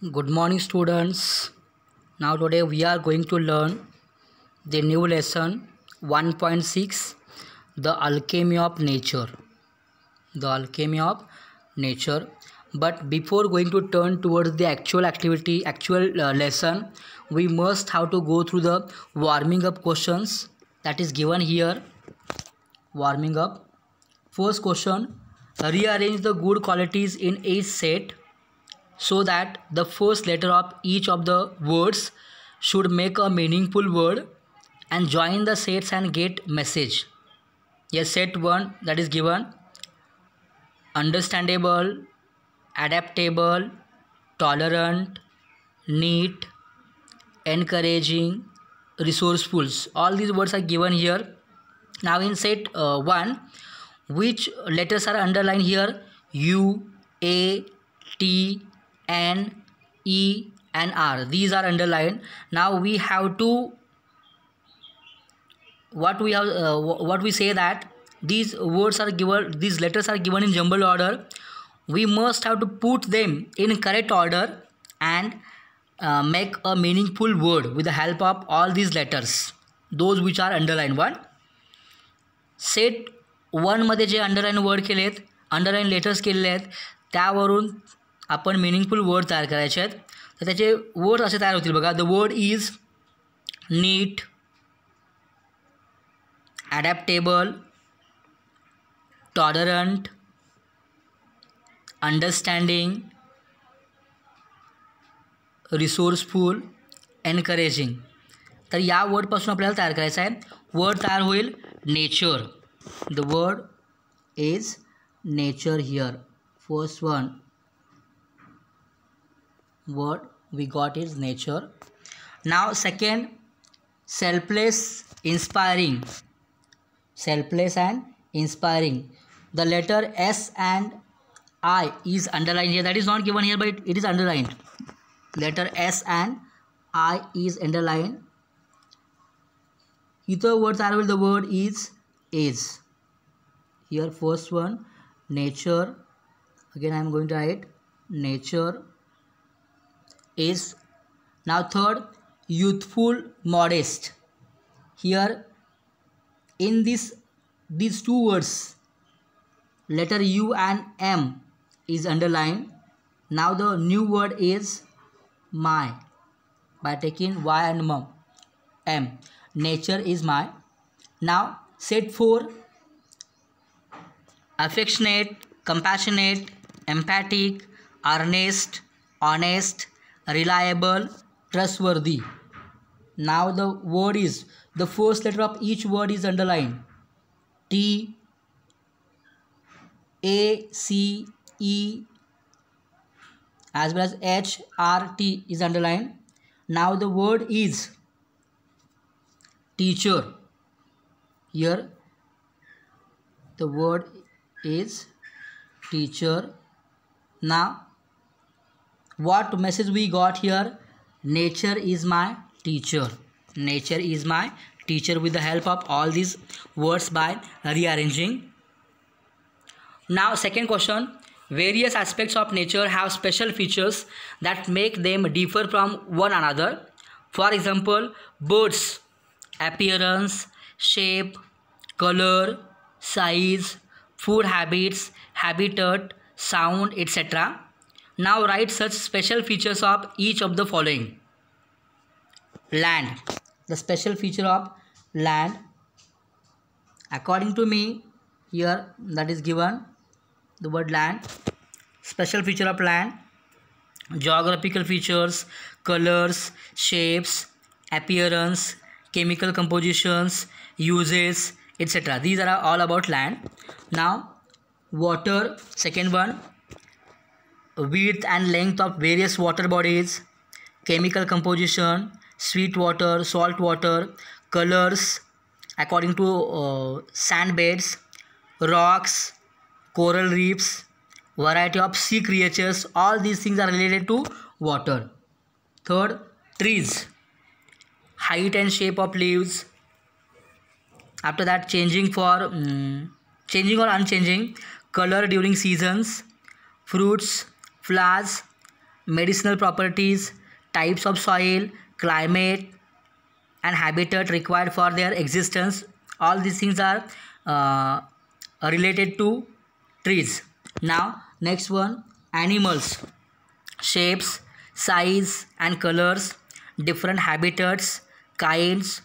Good morning, students. Now, today we are going to learn the new lesson 1.6, The Alchemy of Nature. The Alchemy of Nature. But before going to turn towards the actual activity, lesson, we must have to go through the warming up questions that is given here. Warming up. First question: rearrange the good qualities in each set so that the first letter of each of the words should make a meaningful word and join the sets and get message. Yes, set 1 that is given: understandable, adaptable, tolerant, neat, encouraging, resourceful. All these words are given here. Now in set 1, which letters are underlined here? U, A, T, N, E and R. These are underlined. Now we have to what we say that these words are given, these letters are given in jumbled order. We must have to put them in correct order and make a meaningful word with the help of all these letters, those which are underlined. One set 1 मध्ये जे underline word केलेत, underline letters केलेले आहेत, त्यावरून आपण meaningful word तयार करायचे आहेत. तर त्याचे वर्ड असे तयार होतील बघा. The word is neat, adaptable, tolerant, understanding, resourceful, encouraging. तर या वर्डपासून आपल्याला तयार करायचं आहे. वर्ड तयार होईल nature. The word is nature here. First one word we got is nature. Now second, selfless, inspiring. Selfless and inspiring. The letter S and I is underlined here. That is not given here, but it is underlined. Letter S and I is underlined. Either words are the word is. Here first one, nature. Again I am going to write nature is. Now third, youthful, modest. Here in these two words, letter U and M is underlined. Now the new word is my, by taking Y and M. Nature is my. Now set 4, affectionate, compassionate, empathic, earnest, honest, reliable, trustworthy. Now the word is, the first letter of each word is underlined. T, A, C, E as well as H, R, T is underlined. Now the word is teacher. Here the word is teacher. Now what message we got here? Nature is my teacher. Nature is my teacher, with the help of all these words by rearranging. Now second question, various aspects of nature have special features that make them differ from one another. For example, birds, appearance, shape, color, size, food habits, habitat, sound, etc. Now write such special features of each of the following. Land. The special feature of land, according to me, here that is given the word land. Special feature of land: geographical features, colors, shapes, appearance, chemical compositions, uses, etc. These are all about land. Now water, second one: width and length of various water bodies, chemical composition, sweet water, salt water, colors according to sand beds, rocks, coral reefs, variety of sea creatures. All these things are related to water. Third, trees, height and shape of leaves. After that, changing or unchanging, color during seasons, fruits, flowers, medicinal properties, types of soil, climate, and habitat required for their existence. All these things are related to trees. Now next one, animals, shapes, size and colors, different habitats, kinds,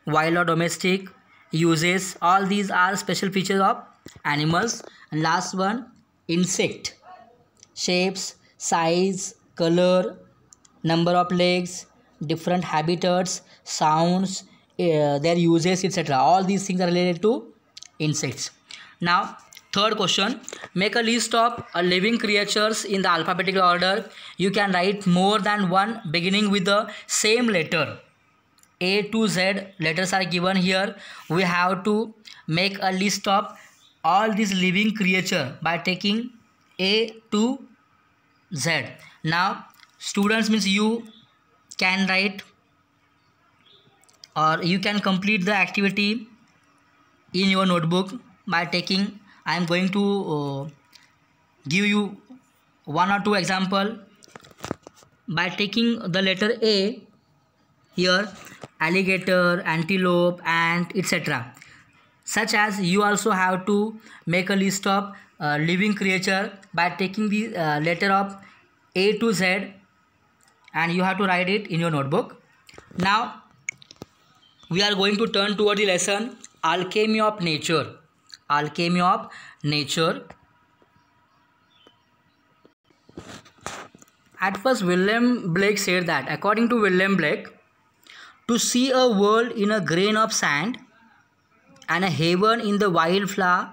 wild or domestic, uses. All these are special features of animals. And last one, insect, shapes, size, color, number of legs, different habitats, sounds, their uses, etc. All these things are related to insects. Now third question, make a list of living creatures in the alphabetical order. You can write more than one beginning with the same letter. A to Z letters are given here. We have to make a list of all these living creature by taking A to Z. Now students, means you can write or you can complete the activity in your notebook by taking, I am going to give you one or two example. By taking the letter A here, alligator, antelope, ant, etc. Such as you also have to make a list of living creature by taking the letter of A to Z, and you have to write it in your notebook. Now we are going to turn toward the lesson alchemy of nature. Alchemy of nature. At first William Blake said that, according to William Blake, to see a world in a grain of sand and a heaven in the wildflower,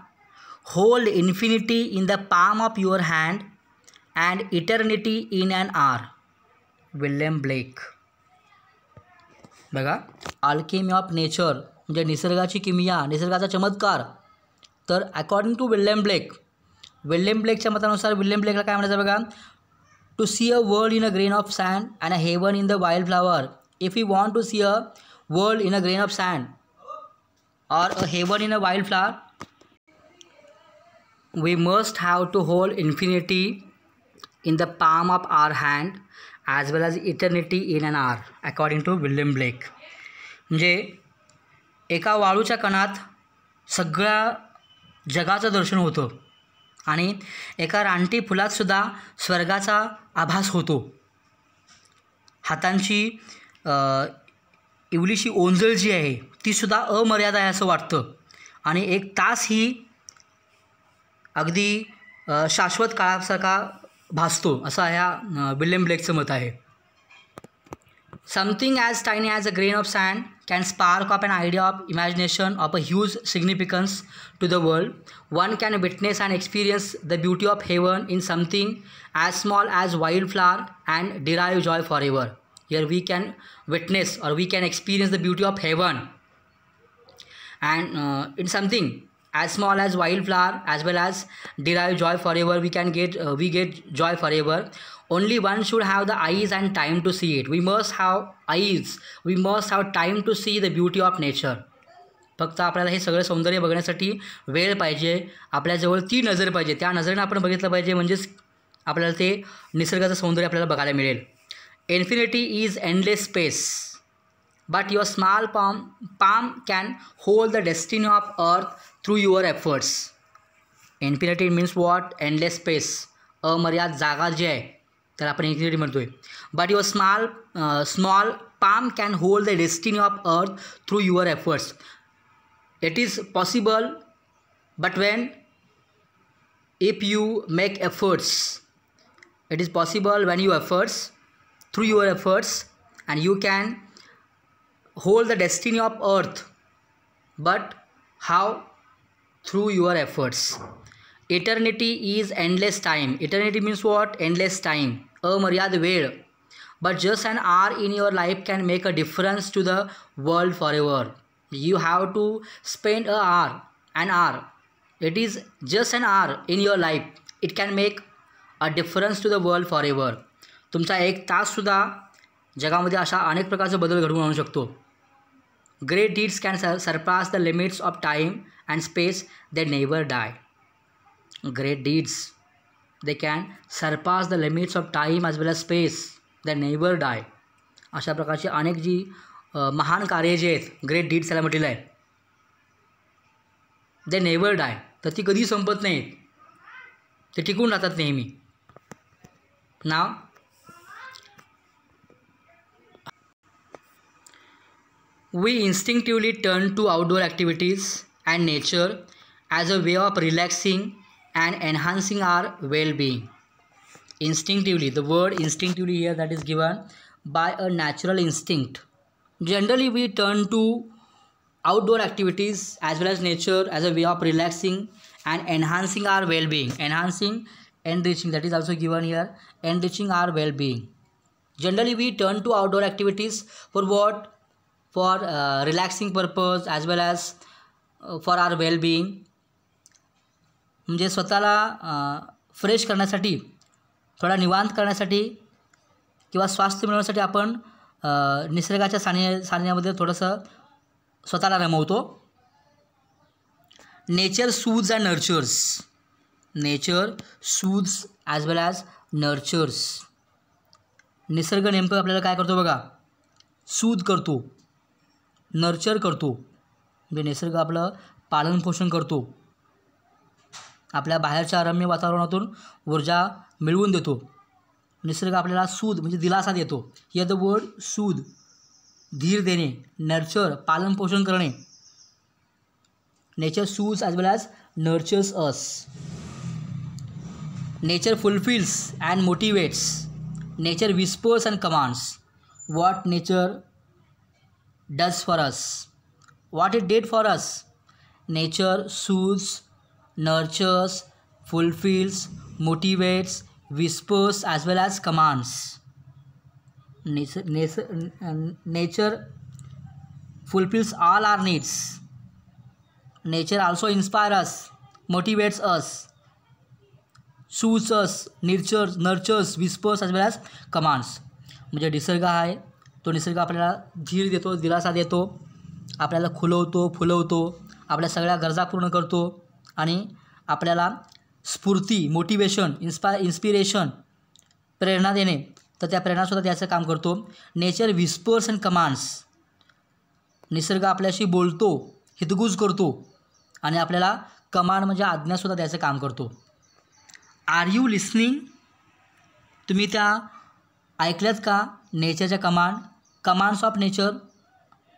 hold infinity in the palm of your hand and eternity in an hour. William Blake. बघा, Alchemy of nature म्हणजे निसर्गाची किमया, निसर्गाचा चमत्कार. तर according to William ब्लेकच्या मतानुसार William ब्लेकला काय म्हणायचं बघा, to see a world in a grain of sand and a heaven in the wild flower. If you want to see a world in a grain of sand or a heaven in a wildflower, we must have to hold infinity in the palm of our hand as well as eternity in an hour, according to William Blake. म्हणजे एका वाळूच्या कणात सगळ्या जगाचं दर्शन होतं आणि एका रानटी फुलात सुद्धा स्वर्गाचा आभास होतो. हातांची इवलीशी ओंजळ जी आहे ती सुद्धा अमर्याद आहे असं वाटतं आणि एक तास ही अगदी शाश्वत काळासारखा भासतो, असं ह्या विल्यम ब्लेकचं मत आहे. Something as tiny as a grain of sand can spark off an idea of imagination of a huge significance to the world. One can witness and experience the beauty of heaven in something as small as wild flower and derive joy forever. Here we can witness or we can experience the beauty of heaven, and in something as small as wildflower as well as derive joy forever. We get joy forever. Only one should have the eyes and time to see it. We must have eyes, we must have time to see the beauty of nature. फक्त आपल्याला हे सगळं सौंदर्य बघण्यासाठी वेळ पाहिजे, आपल्याजवळ ती नजर पाहिजे, त्या नजरेनं आपण बघितलं पाहिजे, म्हणजेच आपल्याला ते निसर्गाचं सौंदर्य आपल्याला बघायला मिळेल. Infinity is endless space, but your small palm can hold the destiny of earth through your efforts. Infinity means what? Endless space, अमर्याद जागा जी आहे तर आपण इन्फिनिटी म्हणतोय. But your small palm can hold the destiny of earth through your efforts. It is possible, but if you make efforts, it is possible when you efforts, through your efforts, and you can hold the destiny of earth. But how? Through your efforts. Eternity is endless time. Eternity means what? Endless time, अमर्याद वेळ. But just an hour in your life can make a difference to the world forever. You have to spend an hour. It is just an hour in your life. It can make a difference to the world forever. तुमचा एक ताससुद्धा जगामध्ये अशा अनेक प्रकारचे बदल घडवून आणू शकतो. Great deeds can surpass the limits of time and space. They never die. Great deeds They can surpass the limits of time as well as space. They never die. अशा प्रकारची अनेक जी महान कार्य जे आहेत, ग्रेट डीड्स त्याला म्हटलेलं आहे, दे never di, तर ती कधी संपत नाहीत, ते टिकून राहतात नेहमी. नाव we instinctively turn to outdoor activities and nature as a way of relaxing and enhancing our well-being. Instinctively, the word instinctively here that is given by a natural instinct. Generally we turn to outdoor activities as well as nature as a way of relaxing and enhancing our well-being. Enhancing, enriching, that is also given here, enriching our well-being. Generally we turn to outdoor activities for what? For relaxing purpose as well as for our well-being. म्हणजे स्वतःला fresh करण्यासाठी, थोडा निवांत करण्यासाठी किंवा स्वास्थ्य मिळवण्यासाठी आपण निसर्गाच्या सानिध्यामध्ये थोडंसं स्वतःला रमवतो. Nature soothes and nurtures. Nature soothes as well as nurtures. निसर्ग नेमकं आपल्याला काय करतो बघा, सूद करतो, नर्चर करतो. म्हणजे निसर्ग आपलं पालनपोषण करतो, आपल्या बाहेरच्या रम्य वातावरणातून ऊर्जा मिळवून देतो. निसर्ग आपल्याला सूद म्हणजे दिलासा देतो. हिअर द वर्ड सूद, धीर देणे, नर्चर पालनपोषण करणे. Nature soothes as well as nurtures us. Nature fulfils and motivates. Nature whispers and commands. What nature does for us, what it did for us. Nature soothes, nurtures, fulfills, motivates, whispers as well as commands. Nature fulfills all our needs. Nature also inspires us, motivates us, soothes us, nurtures, whispers as well as commands. म्हणजे निसर्ग आहे, तो निसर्ग आपल्याला धीर देतो, दिलासा देतो, आपल्याला खुलवतो, फुलवतो, आपल्या सगळ्या गरजा पूर्ण करतो आणि आपल्याला स्फूर्ती, मोटिवेशन, इन्स्पिरेशन, प्रेरणा देणे, तर त्या प्रेरणासुद्धा त्याचं काम करतो. Nature whispers and commands. Nisarga आपल्याशी बोलतो, हितगुज करतो आणि आपल्याला कमांड म्हणजे आज्ञासुद्धा त्याचं काम करतो. Are you listening. तुम्ही त्या ऐकल्यात का नेचरच्या commands of nature?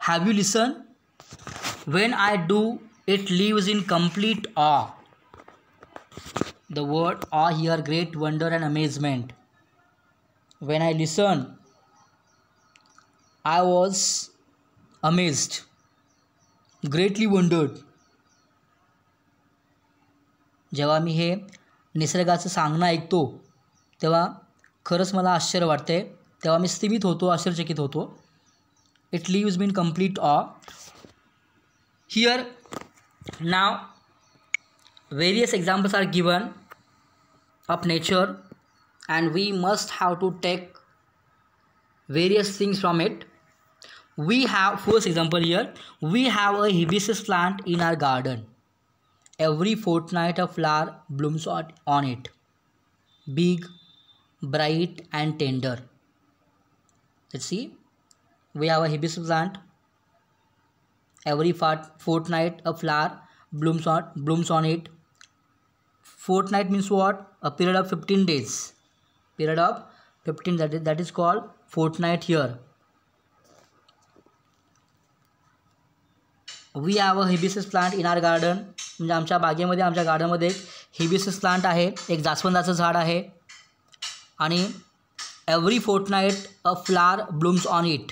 Have you listen? When I do it lives in complete awe. The word awe here, great wonder and amazement. When I listen I was amazed, greatly wondered. जेव्हा मी हे निसर्गाचं सांगणं ऐकतो तेव्हा खरंच मला आश्चर्य वाटते, तेव्हा मी स्थिमित होतो, आश्चर्यचकित होतो. It lives me in complete awe. Here now various examples are given of nature and we must have to take various things from it. We have, first example here, we have a hibiscus plant in our garden. Every fortnight a flower blooms on it, big, bright and tender. Let's see, we have a hibiscus plant. Every fortnight a flower blooms on it. Fortnight means what? A period of 15 days. Period of 15, that is called fortnight here. We have a hibiscus plant in our garden. म्हणजे आमच्या बागेमध्ये, आमच्या गार्डनमध्ये एक hibiscus plant आहे, एक जास्वंदाचं झाड आहे आणि every fortnight a flower blooms on it.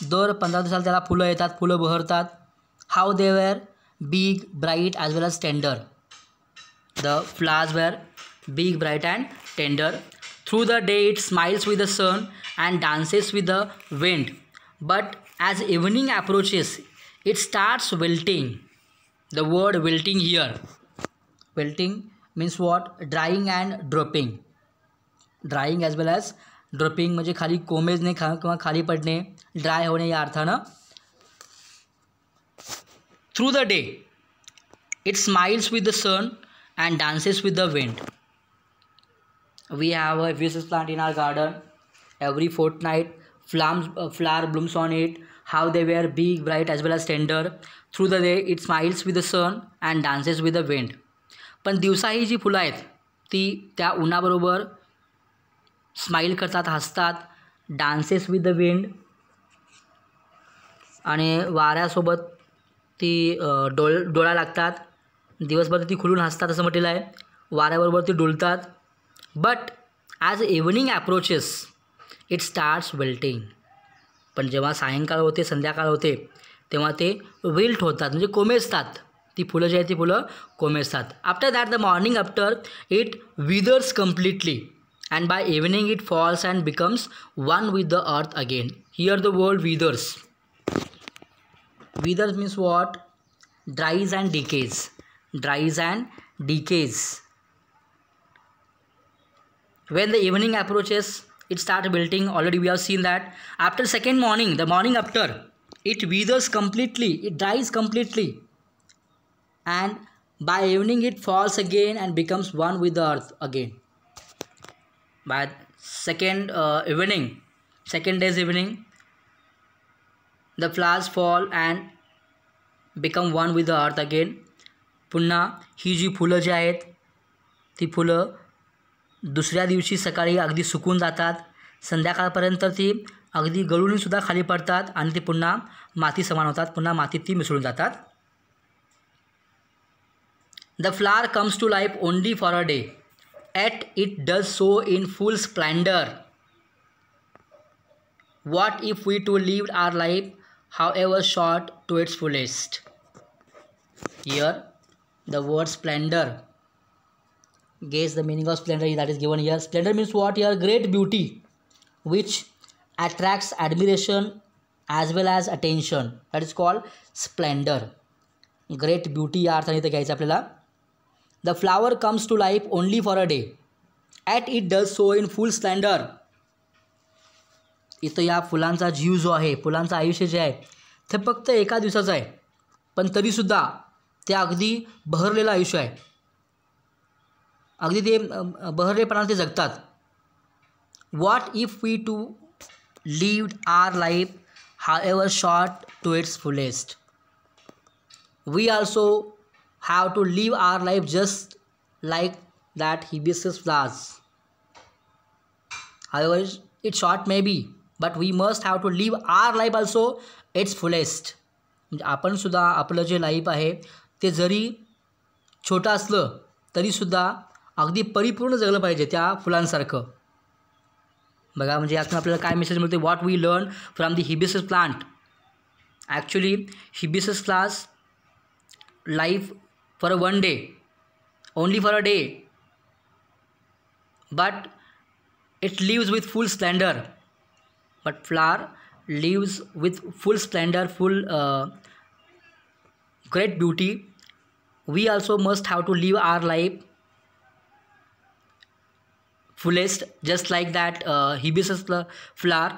दर 15 दिवसाला त्याला फुलं येतात, फुलं बहरतात. How they were big, bright as well as tender. The flowers were big, bright and tender. Through the day it smiles with the sun and dances with the wind. But as evening approaches, it starts wilting. The word wilting here. Wilting means what? Drying and dropping. Drying as well as dropping म्हणजे खाली कोमेजणे किंवा खाली पडणे, dry होणे या अर्थानं. Through the day, it smiles with the sun and dances with the wind. We have a hibiscus plant in our garden. Every fortnight, flower blooms on it. How they were big, bright, as well as tender. Through the day, it smiles with the sun and dances with the wind. पण दिवसा ही जी फुलं आहेत ती त्या उन्हाबरोबर smile करतात, हसतात, dances with the wind, आणि वाऱ्यासोबत ती डोळा लागतात. दिवसभर ती खुलून हसतात असं म्हटलेलं आहे. वाऱ्याबरोबर ती डुलतात. But as evening approaches it starts wilting. पण जेव्हा सायंकाळ होते, संध्याकाळ होते, तेव्हा ते विल्ट होतात, म्हणजे कोमेजतात. ती फुलं जी आहेत ती फुलं कोमेजतात. After that the morning after it withers completely and by evening it falls and becomes one with the earth again. Here the word withers. Withers means what? Dries and decays. Dries and decays. When the evening approaches, it starts wilting. Already we have seen that. After second morning, the morning after, it withers completely. It dries completely. And by evening, it falls again and becomes one with the earth again. By second evening, second day's evening, the flowers fall and become one with the earth again. पुन्हा ही जी फुलं जी आहेत ती फुलं दुसऱ्या दिवशी सकाळी अगदी सुकून जातात. संध्याकाळपर्यंत ती अगदी गळूनसुद्धा खाली पडतात आणि ती पुन्हा माती समान होतात. पुन्हा मातीत ती मिसळून जातात. The flower comes to life only for a day. Yet it does so in full splendor. What if we too lived our life, however short, to its fullest? Here, the word splendor. Guess the meaning of splendor that is given here. Splendor means what? Here, great beauty, which attracts admiration as well as attention. That is called splendor. Great beauty या अर्थाने इथे घ्यायचं आपल्याला. The flower comes to life only for a day. Yet it does so in full splendor. इथं या फुलांचा जीव जो आहे, फुलांचं आयुष्य जे आहे ते फक्त एका दिवसाचं आहे, पण तरीसुद्धा ते अगदी बहरलेलं आयुष्य आहे. अगदी ते बहरलेपणाने ते जगतात. What if we too lived our life however short to its fullest. We also have to live our life just like that hibiscus flowers. However it short may be, but we must have to live our life also its fullest. म्हणजे आपणसुद्धा आपलं जे life आहे ते जरी छोटं असलं तरीसुद्धा अगदी परिपूर्ण जगलं पाहिजे त्या फुलांसारखं. बघा, म्हणजे यातून आपल्याला काय मेसेज मिळते? What we learn from the hibiscus plant. Actually hibiscus flowers life for a one day, only for a day, but it lives with full splendor. But flower lives with full splendor, full great beauty. We also must have to live our life fullest, just like that hibiscus flower,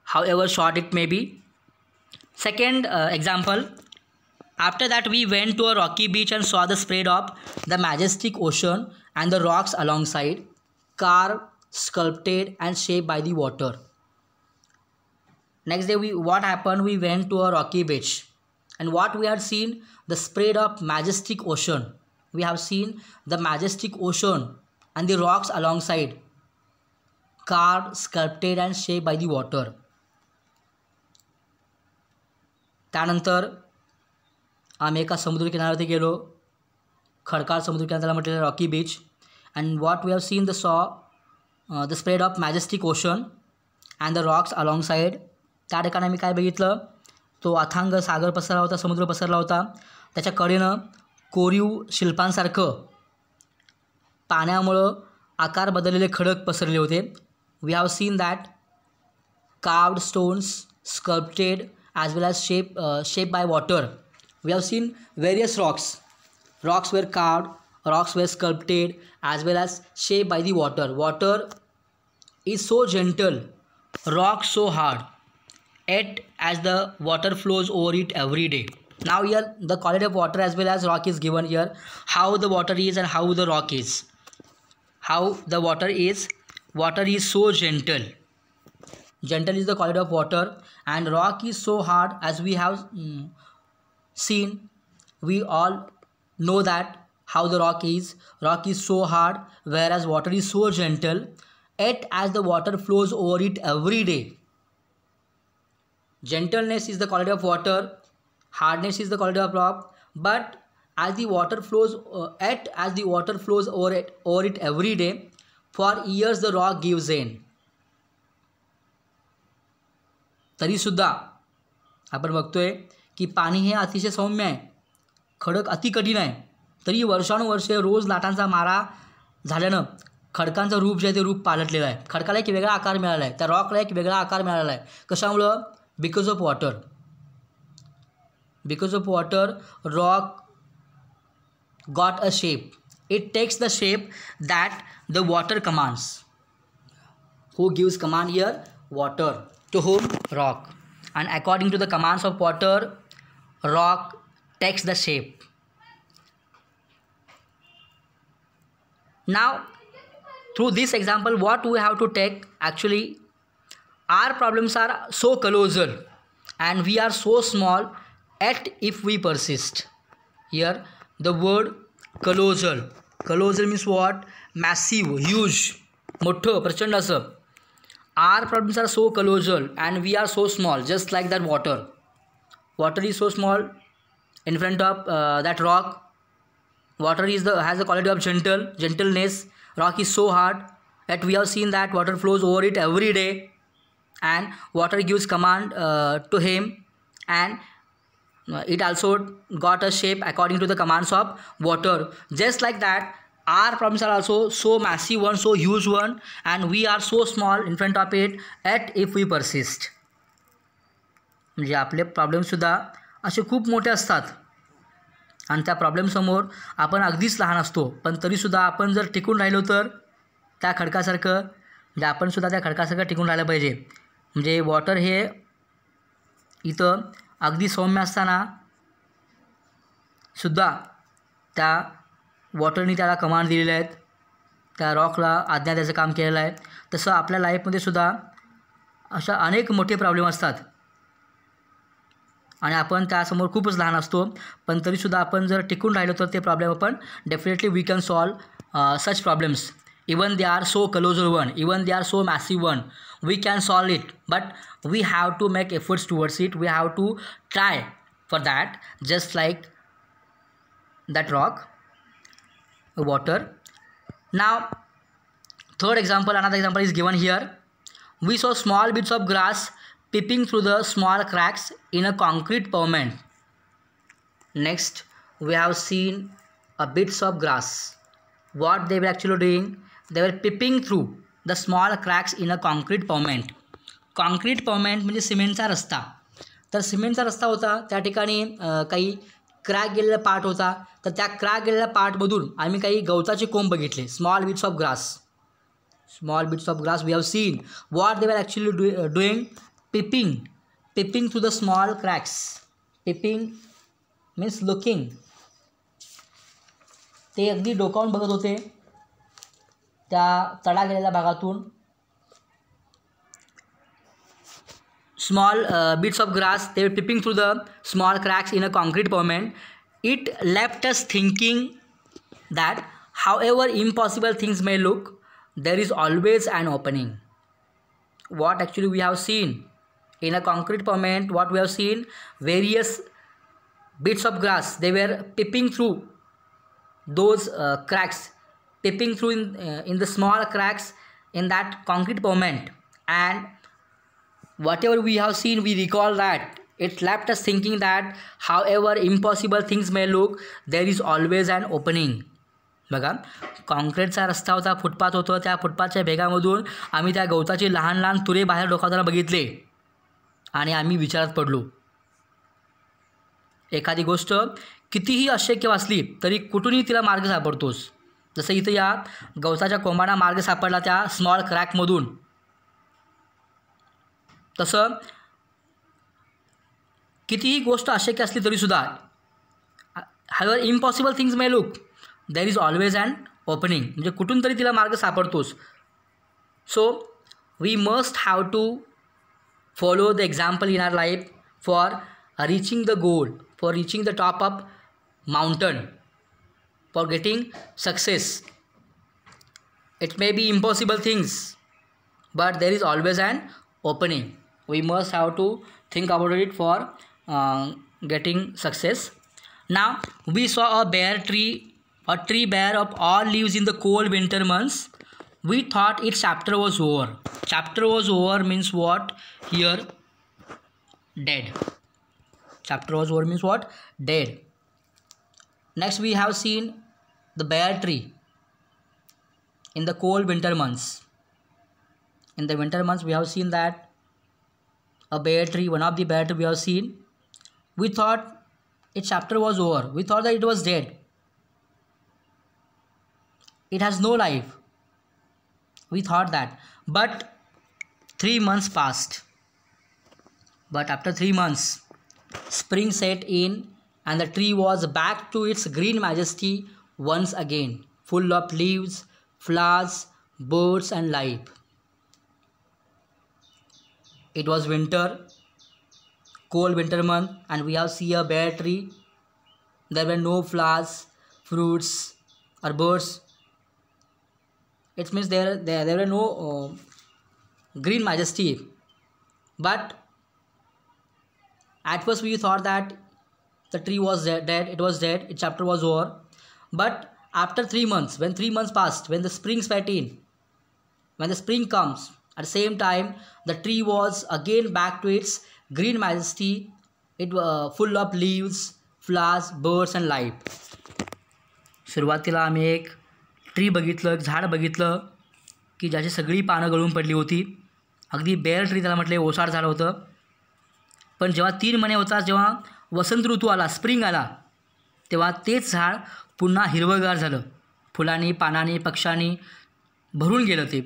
however short it may be. Second example. After that we went to a rocky beach and saw the spread of the majestic ocean and the rocks alongside, carved, sculpted and shaped by the water. Next day what happened? We went to a rocky beach, and what we had seen, the spread of majestic ocean. We have seen the majestic ocean and the rocks alongside, carved, sculpted and shaped by the water. त्यानंतर आम्ही एका समुद्रकिनाऱ्यावरती गेलो. खडकाळ समुद्रकिनाऱ्याला म्हटलेलं Rocky beach. and what we have seen, the spread of majestic ocean and the rocks alongside. त्या ठिकाणी आम्ही काय बघितलं? तो अथांग सागर पसरला होता, समुद्र पसरला होता. त्याच्या कडेनं कोरीव शिल्पांसारखं पाण्यामुळं आकार बदललेले खडक पसरले होते. We have seen that carved stones, sculpted as well as shaped by water. We have seen various rocks. Rocks were carved, rocks were sculpted as well as shaped by the water. Water is so gentle, rock so hard, yet as the water flows over it every day. Now here the quality of water as well as rock is given here, how the water is and how the rock is. how the water is so gentle. Gentle is the quality of water, and rock is so hard, as we have seen. We all know that how the rock is so hard, whereas water is so gentle. Yet as the water flows over it every day, gentleness is the quality of water, hardness is the quality of rock, but as the water flows over it every day, for years the rock gives in. तरी सुद्धा आपण बघतोय की पाणी हे अतिशय सौम्य आहे, खडक अति कठीण आहे, तरी वर्षानुवर्षे रोज लाटांचा मारा झाल्यानं खडकांचं रूप जे आहे ते रूप पालटलेलं आहे. खडकाला एक वेगळा आकार मिळाला आहे, त्या रॉकला एक वेगळा आकार मिळाला आहे. कशामुळं? Because of water. Because of water rock got a shape. It takes the shape that the water commands. Who gives command here? Water. To whom? Rock. And according to the commands of water, rock takes the shape. Now, through this example, what we have to take, actually, our problems are so colossal and we are so small, yet if we persist. Here, the word colossal. Colossal means what? Massive, huge, मोठं, प्रचंड असं. Our problems are so colossal and we are so small, just like that water. Water is so small in front of that rock. Water has the quality of gentleness. Rock is so hard, yet we have seen that water flows over it every day, and water gives command to him, and it also got a shape according to the commands of water. Just like that, our problems are also so massive one, so huge one, and we are so small in front of it, yet if we persist. म्हणजे आपले प्रॉब्लेमसुद्धा असे खूप मोठे असतात आणि त्या प्रॉब्लेमसमोर आपण अगदीच लहान असतो, पण तरीसुद्धा आपण जर टिकून राहिलो तर त्या खडकासारखं, म्हणजे आपणसुद्धा त्या खडकासारखं टिकून राहिलं पाहिजे. म्हणजे वॉटर हे इथं अगदी सौम्य असताना सुद्धा त्या वॉटरनी त्याला कमांड दिलेल्या आहेत, त्या रॉकला आज्ञा द्यायचं काम केलेलं आहे. तसं आपल्या लाईफमध्ये सुद्धा अशा अनेक मोठे प्रॉब्लेम असतात आणि आपण त्यासमोर खूपच लहान असतो, पण तरीसुद्धा आपण जर टिकून राहिलो तर ते प्रॉब्लेम आपण definitely we can solve such problems. Even they are so colossal one, even they are so massive one, we can solve it, but we have to make efforts towards it. We have to try for that, just like that rock, water. Now, third example, another example is given here. We saw small bits of grass peeping through the small cracks in a concrete pavement. Next, we have seen bits of grass. What they were actually doing? They were peeping through the small cracks in a concrete pavement. Concrete pavement म्हणजे सिमेंटचा रस्ता. तर सिमेंटचा रस्ता होता, त्या ठिकाणी काही क्रॅक गेलेला पार्ट होता, तर त्या क्रॅक गेलेल्या पार्टमधून आम्ही काही गवताचे कोंब बघितले. Small bits of grass. Small bits of grass we have seen. What they were actually doing? Peeping through the small cracks. Peeping means looking. ते अगदी डोकावून बघत होते त्या तडा गेलेल्या भागातून. Small bits of grass, they were peeping through the small cracks in a concrete pavement. It left us thinking that however impossible things may look, there is always an opening. What actually we have seen in a concrete pavement? What we have seen? Various bits of grass, they were peeping through those cracks, peeping through in the small cracks in that concrete pavement, and whatever we have seen, we recall that it left us thinking that however impossible things may look, there is always an opening. बघा, कॉन्क्रीटचा रस्ता होता, footpath होतं, त्या फुटपाथच्या भेगामधून आम्ही त्या गवताचे लहान लहान तुरे बाहेर डोकावताना बघितले आणि आम्ही विचारात पडलो. एखादी गोष्ट कितीही अशक्य असली तरी कुठूनही तिला मार्ग सापडतोस. जसं इथं या गवताच्या कोंबांना मार्ग सापडला त्या स्मॉल क्रॅकमधून, तसं कितीही गोष्ट अशक्य असली तरीसुद्धा, however impossible things may look, there is always an opening, म्हणजे कुठून तरी तिला मार्ग सापडतोच. So we must have to follow the example in our life for reaching the goal, for reaching the top of mountain, for getting success. It may be impossible things, but there is always an opening. We must have to think about it for getting success. Now we saw a tree bare of all leaves in the cold winter months. We thought its chapter was over. Chapter was over means what? Here, dead. Chapter was over means what? Dead. Next we have seen the bare tree in the cold winter months. In the winter months we have seen that a bare tree, one of the bare tree we have seen. We thought its chapter was over. We thought that it was dead. It has no life. We thought that. But 3 months passed. But after 3 months, spring set in and the tree was back to its green majesty once again, full of leaves, flowers, birds and life. It was winter, cold winter month, and we have seen a bare tree. There were no flowers, fruits or birds. It means there were no green majesty. But at first we thought that the tree was dead, it was dead, its chapter was over. But after 3 months, when 3 months passed, when the spring set in, when the spring comes, at the same time the tree was again back to its green majesty. It was full of leaves, flowers, birds and life. सुरुवातीला आम्ही एक tree बघितलं, एक झाड बघितलं की ज्याची सगळी पानं गळून पडली होती. अगदी बेअर ट्री त्याला म्हटले, ओसाड झाड होतं. पण जेव्हा 3 महिने होता, जेव्हा वसंत ऋतू आला, स्प्रिंग आला, तेव्हा तेच झाड पुन्हा हिरवंगार झालं. फुलांनी, पानांनी, पक्ष्यांनी भरून गेलं ते.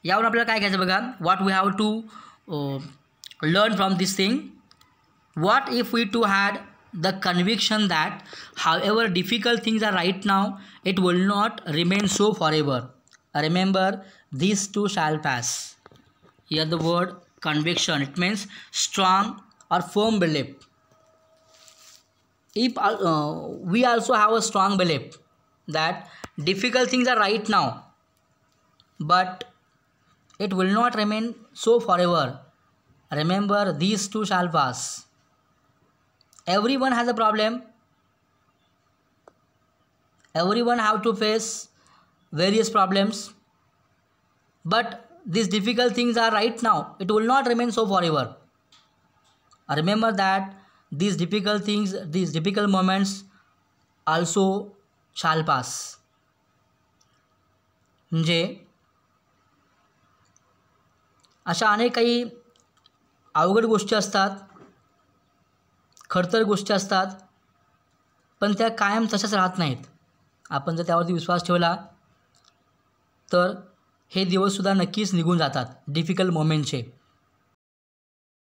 यावर आपल्याला काय घ्यायचं बघा. What we have to learn from this thing. What if we too had the conviction that however difficult things are right now, it will not remain so forever. Remember this too shall pass. Here the word conviction, it means strong or firm belief. If we also have a strong belief that difficult things are right now, but it will not remain so forever. Remember, these too shall pass. Everyone has a problem. Everyone have to face various problems, but these difficult things are right now. It will not remain so forever. Remember that these difficult things, these difficult moments also shall pass. म्हणजे अशा अनेक काही अवघड गोष्टी असतात, खडतर गोष्टी असतात, पण त्या कायम तशाच राहत नाहीत. आपण जर त्यावरती विश्वास ठेवला तर हे दिवससुद्धा नक्कीच निघून जातात, डिफिकल्ट मोमेंटचे.